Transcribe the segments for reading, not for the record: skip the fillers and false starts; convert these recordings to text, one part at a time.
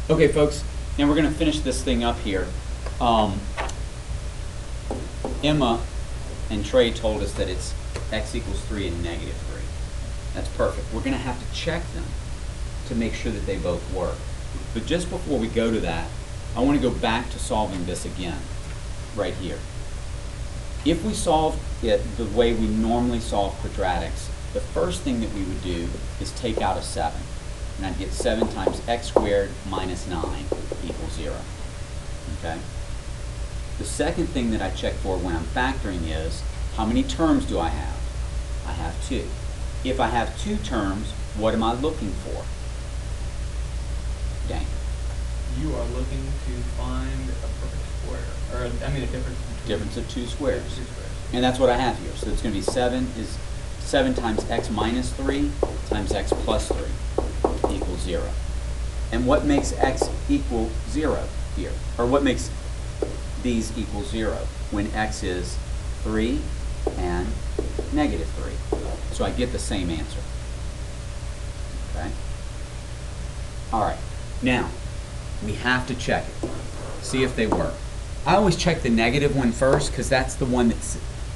Okay, folks, now we're going to finish this thing up here. Emma and Trey told us that it's x equals 3 and negative 3. That's perfect. We're going to have to check them to make sure that they both work. But just before we go to that, I want to go back to solving this again, right here. If we solved it the way we normally solve quadratics, the first thing that we would do is take out a 7. And I'd get 7 times x squared minus 9 equals 0. Okay? The second thing that I check for when I'm factoring is, how many terms do I have? I have 2. If I have 2 terms, what am I looking for? Dang. You are looking to find a perfect square, or I mean a difference between Difference of 2 squares. 2 squares. And that's what I have here. So it's going to be 7 times x minus 3 times x plus 3 equals 0. And what makes x equal 0 here? Or what makes these equal 0 when x is 3 and negative 3? So I get the same answer. Okay? All right. Now, we have to check it. See if they work. I always check the negative one first because that's the one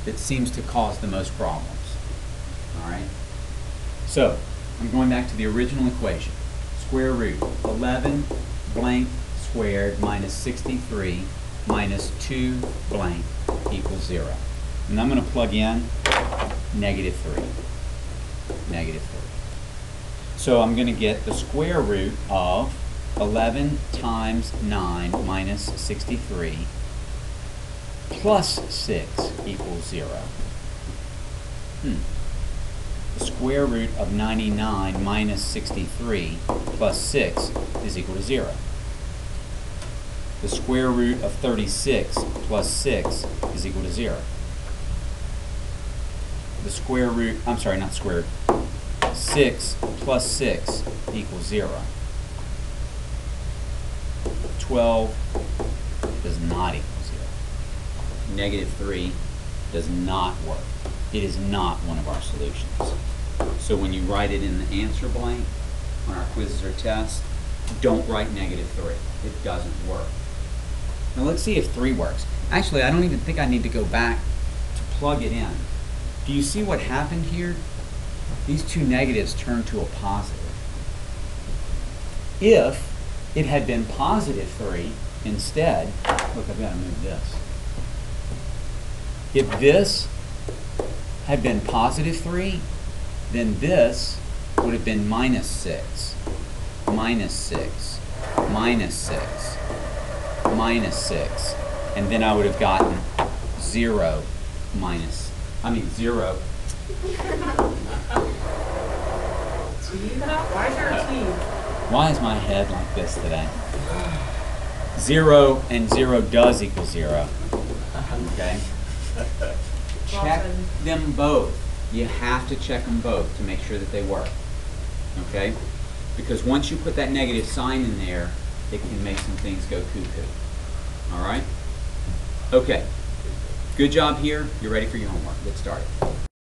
that seems to cause the most problems. All right? So, I'm going back to the original equation. Square root 11 blank squared minus 63 minus 2 blank equals 0. And I'm going to plug in negative 3. Negative 3. So I'm going to get the square root of 11 times 9 minus 63 plus 6 equals 0. The square root of 99 minus 63 plus 6 is equal to 0. The square root of 36 plus 6 is equal to 0. The square root, I'm sorry, not square root, 6 plus 6 equals 0. 12 does not equal 0. Negative 3 does not work. It is not one of our solutions. So when you write it in the answer blank on our quizzes or tests, don't write negative 3. It doesn't work. Now let's see if 3 works. Actually, I don't even think I need to go back to plug it in. Do you see what happened here? These two negatives turned to a positive. If it had been positive 3 instead, look, I've got to move this. If this had been positive 3, then this would have been minus 6, minus 6, minus 6, minus 6, and then I would have gotten 0 minus, 0. Why is there a T? Why is my head like this today? 0 and 0 does equal 0. Okay? Check them both. You have to check them both to make sure that they work. Okay? Because once you put that negative sign in there, it can make some things go cuckoo. All right? Okay. Good job here. You're ready for your homework. Get started.